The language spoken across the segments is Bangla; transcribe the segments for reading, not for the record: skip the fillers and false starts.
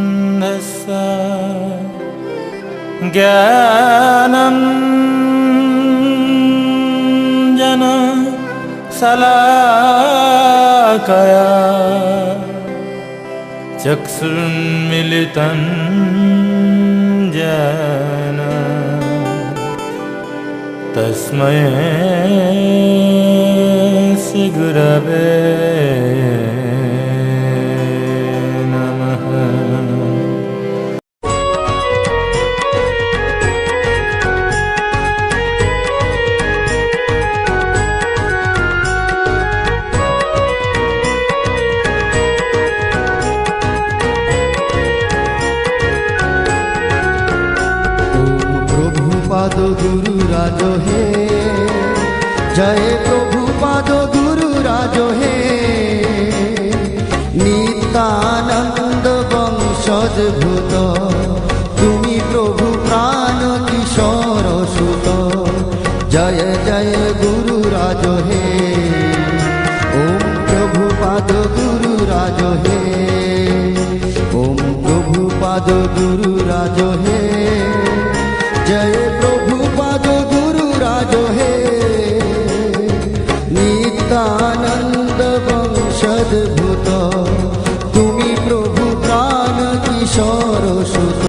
तिमिरन्धस्य ज्ञानञ्जन शलाकया चक्षुर्मिलितं येन तस्मै श्री गुरवे नमः। प्रभुपाद गुरु राजो हे, जय प्रभुपाद गुरु राजो हे, नित्यानंद वंशोद्भूत तुमी प्रभु प्राण किशोर सुत। जय जय गुरु राजो हे, ओम प्रभुपाद गुरु राजो हे, ओम प्रभुपाद गुरु राजो हे, जय प्रभुपाद गुरु राजो हे, नित्यानंद वंशोद्भूत तुमी प्रभु प्राण किशोर सुत।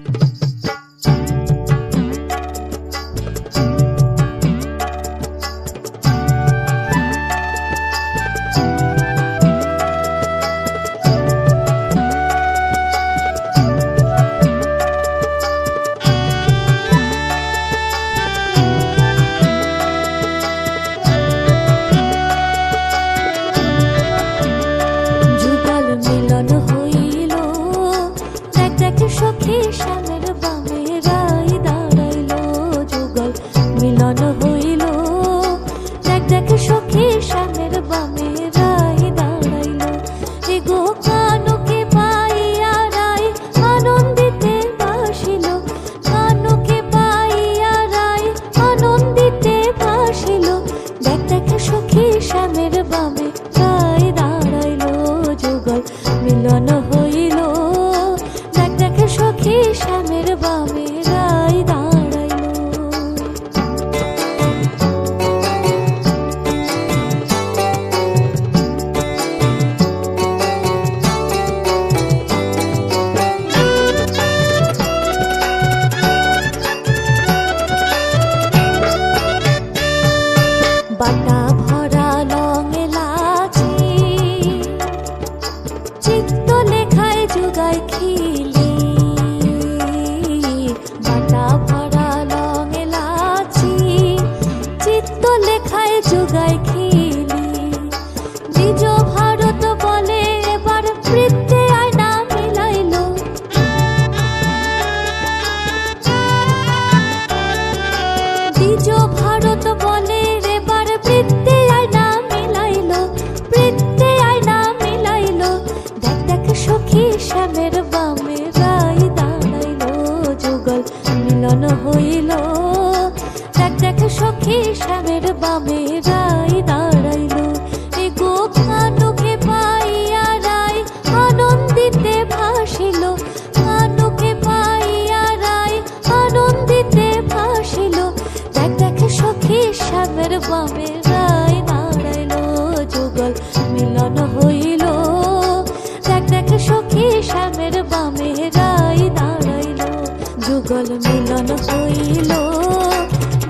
যুগল মিলন হইল,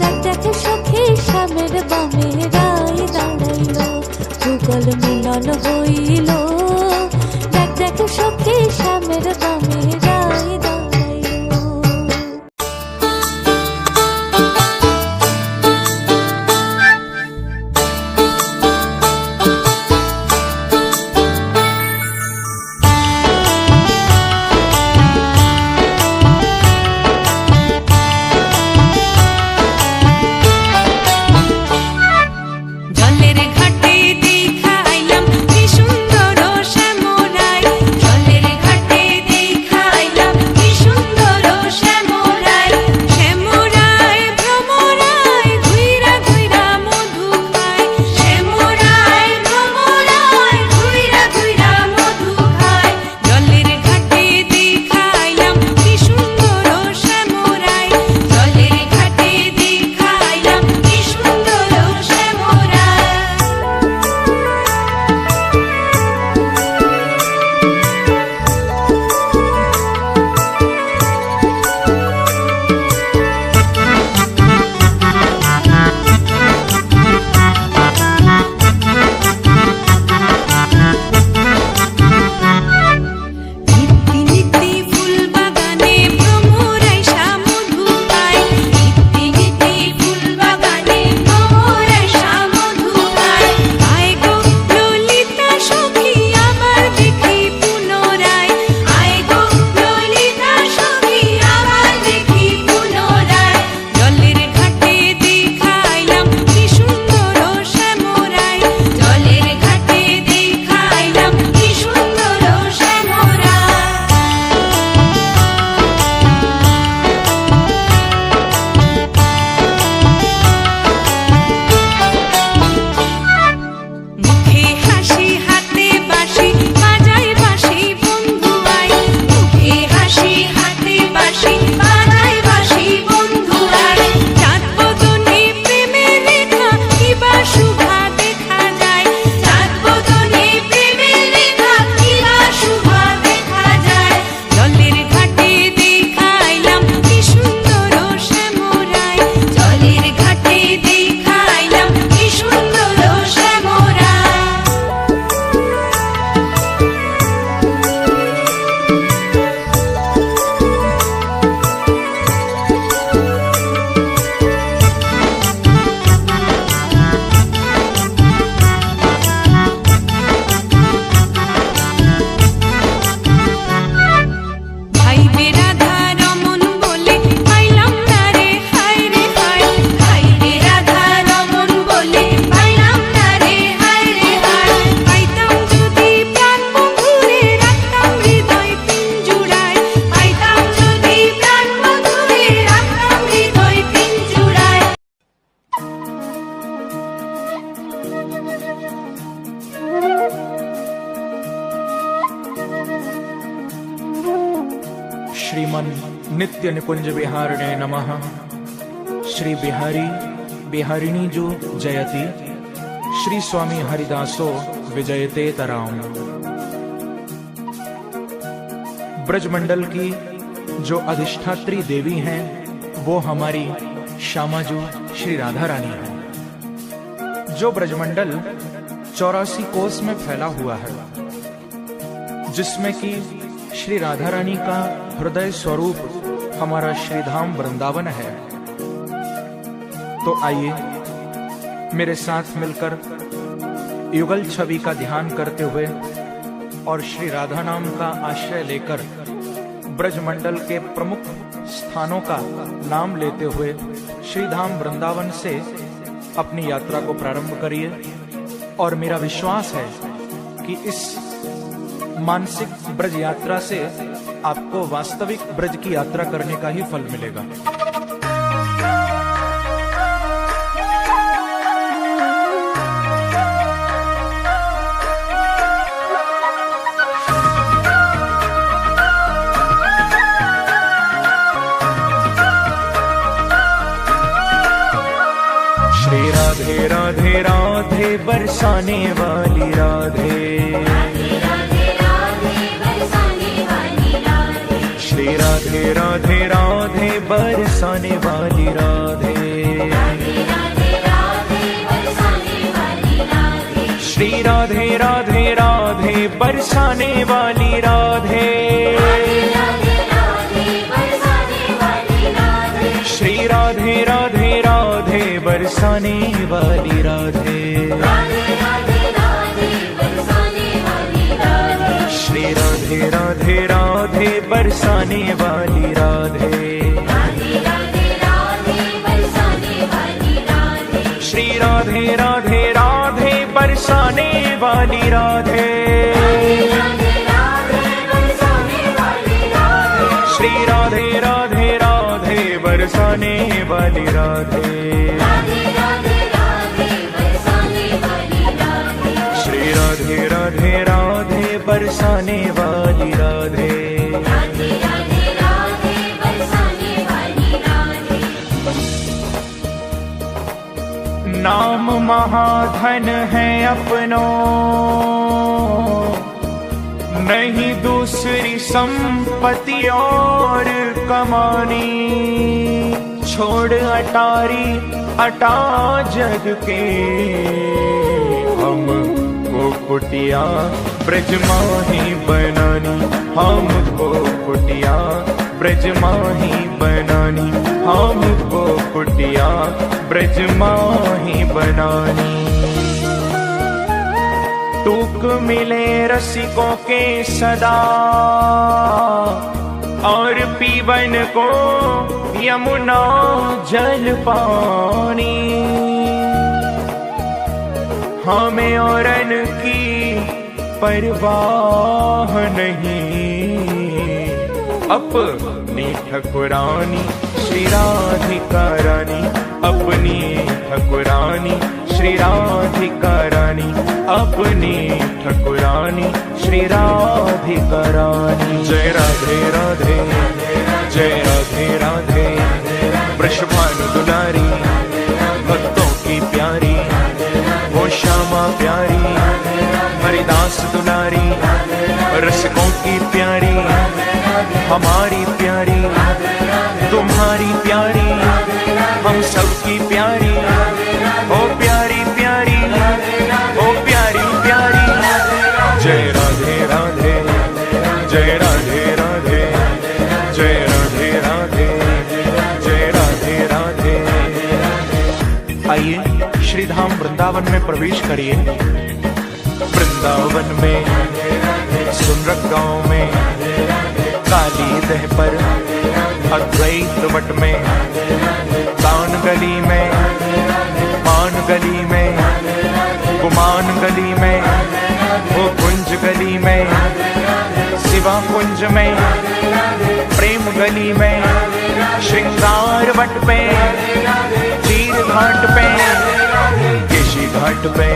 দেখ দেখ সখী শ্যামের বামে রাই দাঁড়াইল। যুগল মিলন হইল, দেখ দেখ সখী শ্যামের বামে রাই দাঁড়াইল। জলের ঘাটে श्रीमन नित्य निकुंज विहारिणे नमः। श्री बिहारी बिहारिणी जो जयति, श्री स्वामी हरिदासो विजयते तराम। ब्रजमंडल की जो अधिष्ठात्री देवी हैं वो हमारी श्यामाजू श्री राधा रानी है। जो ब्रजमंडल 84 कोस में फैला हुआ है, जिसमें कि श्री राधा रानी का हृदय स्वरूप हमारा श्रीधाम वृंदावन है। तो आइए मेरे साथ मिलकर युगल छवि का ध्यान करते हुए और श्री राधा नाम का आश्रय लेकर ब्रजमंडल के प्रमुख स्थानों का नाम लेते हुए श्रीधाम वृंदावन से अपनी यात्रा को प्रारंभ करिए। और मेरा विश्वास है कि इस मानसिक ब्रज यात्रा से आपको वास्तविक ब्रज की यात्रा करने का ही फल मिलेगा। श्री राधे राधे राधे बरसाने वाली राधे, श्री राधे राधे राधे बरसाने वाली राधे, श्री राधे राधे राधे बरसाने वाली राधे, श्री राधे राधे राधे बरसाने वाली राधे, श्री राधे राधे राधे बरसाने वाली राधे, श्री राधे राधे राधे बरसाने वाली राधे, श्री राधे राधे राधे बरसाने वाली राधे, श्री राधे राधे राधे बरसाने वाली राधे। नाम महाधन है अपनो, नहीं दूसरी संपत्ति और कमानी, छोड़ अटारी अटा जग के, हमको कुटिया ब्रज माही बनानी, हमको कुटिया ब्रज माही बनानी, हमको कुटिया ब्रज माही बनानी। टूक मिले रसिकों के सदा और पीवन को यमुना जल पानी, हमें औरन की परवाह नहीं, अपनी ठकुरानी श्री राधिका रानी, अपनी ठकुरानी श्री राधिका रानी, अपनी ठकुरानी श्री राधिका रानी। जय राधे राधे, जय राधे राधे, वृषभानु दुलारी भक्तों की प्यारी, वो श्यामा प्यारी हरिदास दुलारी, रसिकों की प्यारी हमारी प्यारी, तुम्हारी प्यारी हम सबकी प्यारी, ओ प्यारी प्यारी, ओ प्यारी प्यारी। जय राधे राधे, जय राधे राधे, जय राधे राधे, जय राधे राधे। आइए श्रीधाम वृंदावन में प्रवेश करिए। वृंदावन में सुनरक गांव में काली दह पर अद्वैत वट में, कान गली में पान गली में, गुमान गली में, वो कुंज गली में, शिवा कुंज में, प्रेम गली में, श्रृंगार वट पे, चीर घाट पे, केशी घाट पे।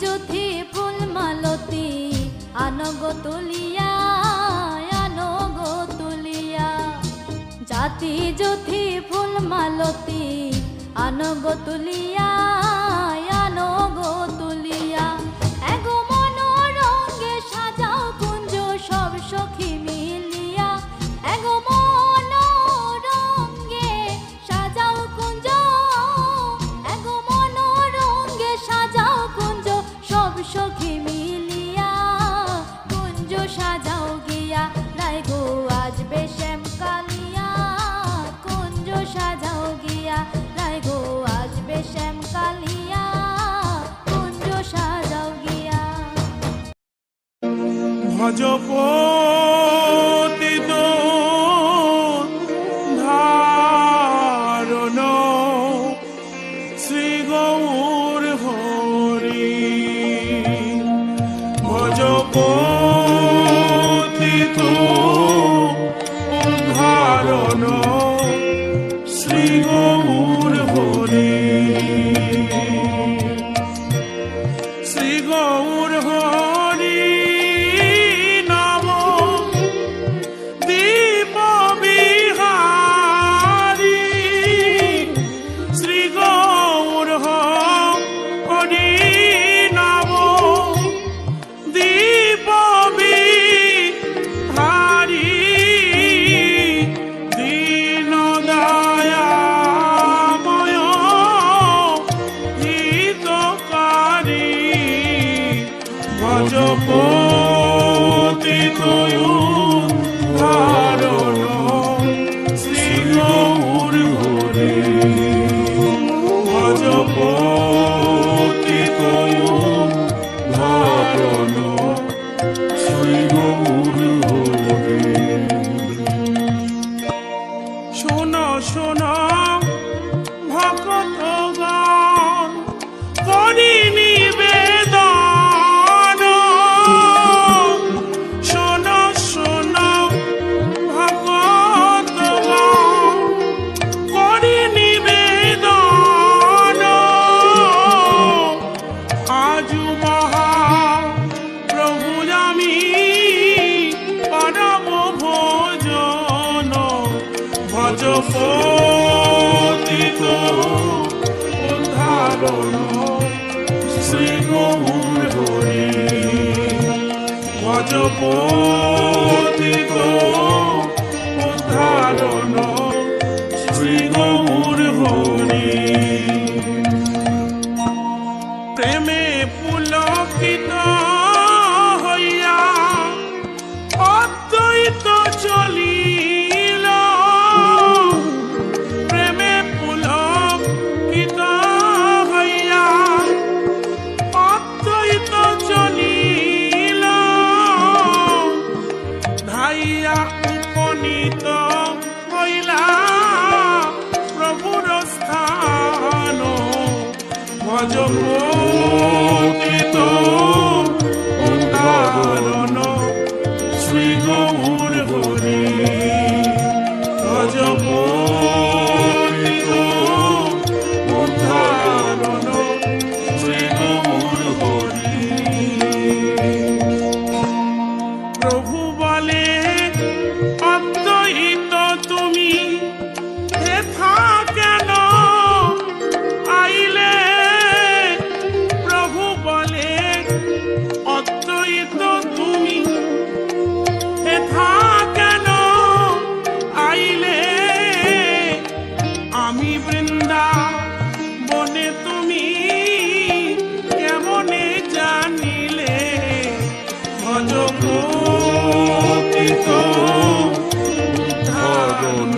যথি ফুল মালতী আনগো তুলিয়া, আনগো তুলিয়া। জাতি যথি ফুল মালতী আনগো তুলিয়া, আনগো তুলিয়া। এগো মনোরঙ্গে সাজাও কুঞ্জ সব সখী মিলিয়া, এগো মনোরঙ্গে সাজাও কুঞ্জ, এগো মনোরঙ্গে সাজাও কুঞ্জ সব সখী মিলিয়া। কুঞ্জ সাজাও গিয়া লাই গো আসবে শ্যাম কালিয়া, কুঞ্জ সাজাও গিয়া লাই গো আসবে শ্যাম কালিয়া, কুঞ্জ সাজাও গিয়া। ভজপতিত ধারণ শ্রী গৌর হরি, ভজপতিত ধারণ শ্রী গৌর হরি, শ্রী গৌর হরি নাম দীপ বিহারী, শ্রী গৌর হরি নাম দীপ বিহারী, দীন দয়াময় হিতকারী, ভজপতিত ধারণ শ্রী গৌর হরি, ভজপতিত ধারণ শ্রী গৌর হরি। শোনো শোনো ভক্তগণ করি নিবেদন, শোনো শোনো ভক্তগণ করি নিবেদন। আজু মহা প্রভু আমি পরম ভোজন, ভজপতিত ধারণ শ্রী গৌর হরি, ভজপতিত ধারণ শ্রী গৌর হরি। প্রেমে পুলকিত হইয়া অদ্বৈত চলিল, প্রেমে পুলকিত হইয়া অদ্বৈত চলিল, ধাইয়া উপনীত হইলা প্রভুর স্থান, ভজপতিত ধারণ শ্রী গৌর হরি, ভজপতিত ধারণ শ্রী গৌর হরি। প্রভু বলে অদ্বৈত তুমি হেথা কেন আইলে, প্রভু বলে অদ্বৈত তুমি হেথা কেন আইলে, আমি বৃন্দাবনে তুমি কেমনে জানিলে, ভজপতিত ধারণ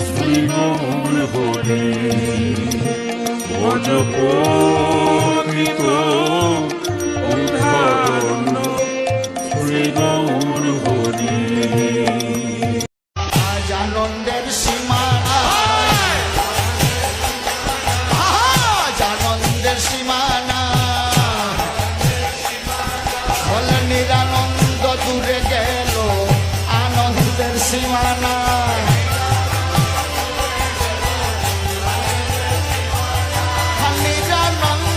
শ্রী গৌর হরি, ভজপতিত ধারণ শ্রী গৌর হরি। আজ আনন্দের সীমা নাই, আজ আনন্দের সীমা নাই, বলে নিরানন্দ দূরে গেল আনন্দের সীমা নাই, নিরানন্দ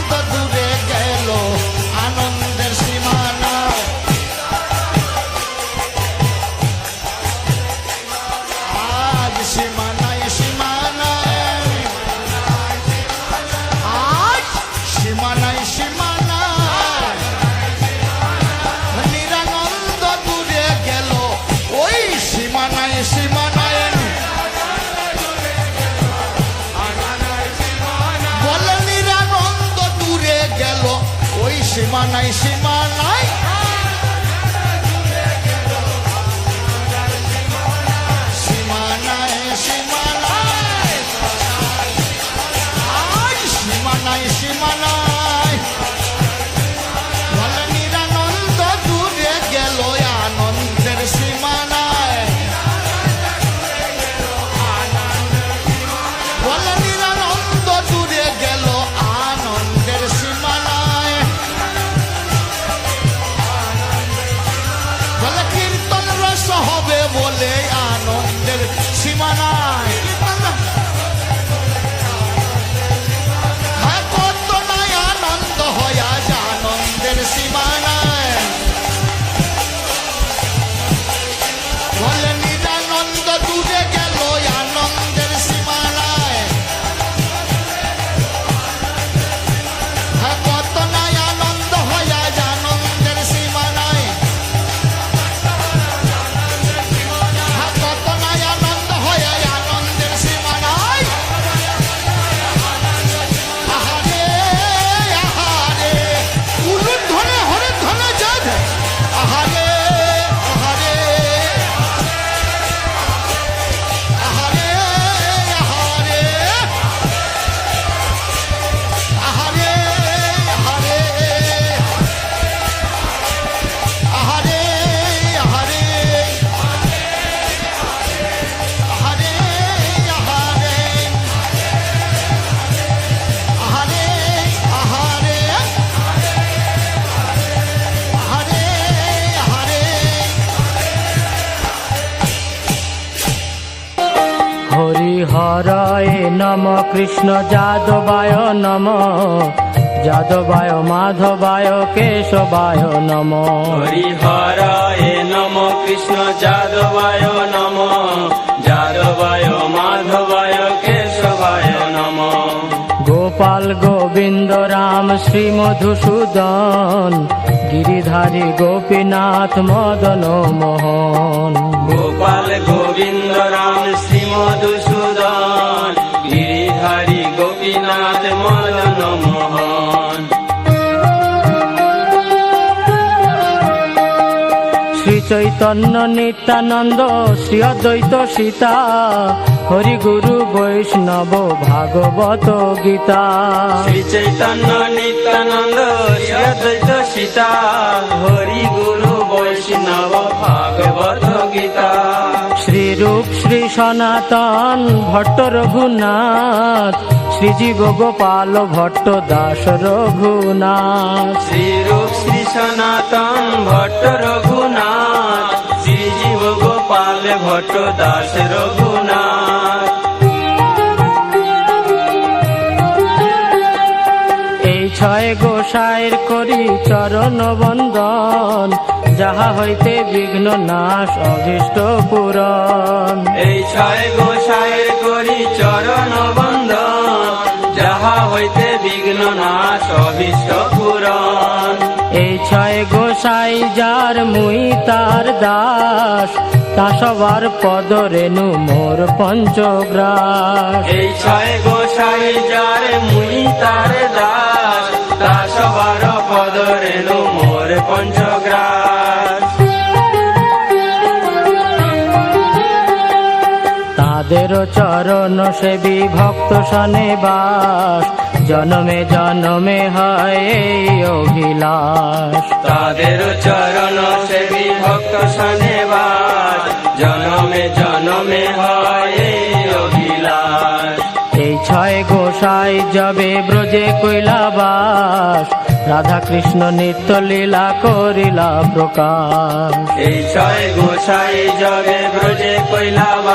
সীমা নাই সীমা নাই সীমা নাই সীমা নাই আই সীমা নাই সীমা নাই বলে নিরানন্দ দূরে গেল আনন্দের সীমা নাই বলে নিরানন্দ দূরে গেল আনন্দের সীমা নাই বলে কীর্তন রস হবে বলে আনন্দের সীমা নাই হ্যাঁ, কত নাই আনন্দ হয় আজ আনন্দের সীমা নাই বলে নিরানন্দ দূরে গেল আনন্দের সীমা নাই হ্যাঁ, কত নাই আনন্দ হয় আজ আনন্দের সীমা নাই হ্যাঁ, কত নাই আনন্দ হয় আজ আনন্দের সীমা নাই আহারে আহারে উলুর ধনে হরের ধনে যাদ আহারে আহারে আহারে আহারে আহারে আহারে আহারে আহারে আহারে আহারে আহারে আহারে আহারে হরিহরায় নম কৃষ্ণ যাদবায় নম যাদবায় মাধবায় কেশবায় নম হরিহরায় নম কৃষ্ণ যাদবায় নম যাদবায় মাধবায় কেশবায় নম গোপাল গোবিন্দ রাম শ্রী মধুসূদন গিরিধারী গোপীনাথ মদন মোহন গোপাল গোবিন্দ রাম শ্রী মধুসূদন গিরিধারী গোপীনাথ মদন মোহন শ্রী চৈতন্য নিত্যানন্দ শ্রী অদ্বৈত সীতা হরি গুরু বৈষ্ণব ভাগবত গীতা শ্রী চৈতন্য নিত্যানন্দ শ্রী অদ্বৈত সীতা হরি গুরু বৈষ্ণব ভাগবত গীতা শ্রী রূপ শ্রী সনাতন ভট্ট রঘুনাথ শ্রীজীব গোপাল ভট্ট দাস রঘুনাথ শ্রীরূপ শ্রী সনাতন ভট্ট রঘুনাথ শ্রীজীব গোপাল ভট্ট দাস রঘুনাথ এই ছয় গোসাইর করি চরণ বন্দন যাহা হইতে বিঘ্ন নাশ অভীষ্ট পূরণ এই ছয় গোসাইয়ের করি চরণ বন্দন যাহা হইতে বিঘ্ন নাশ অভীষ্ট পূরণ এই ছয় গোসাই যার মুই তার দাস তা সবার পদ রেণু মোর পঞ্চগ্রাস এই ছয় গোসাই যার মুই তার দাস তা সবার পদ রেণু মোর পঞ্চগ্রাস তাদের চরণ সেবী ভক্ত সনে বাস জনমে জনমে হয় এই অভিলাষ তাদের চরণ সেবী ভক্ত শনিবার জনমে জনমে হয় এই অভিলাষ এই ছয় গোসাই যাবে ব্রজে কৈলাবাস রাধা কৃষ্ণ নিত্য লীলা করিলা প্রকাশ এই ছয় গোসাই জগে ব্রজে কৈলাবা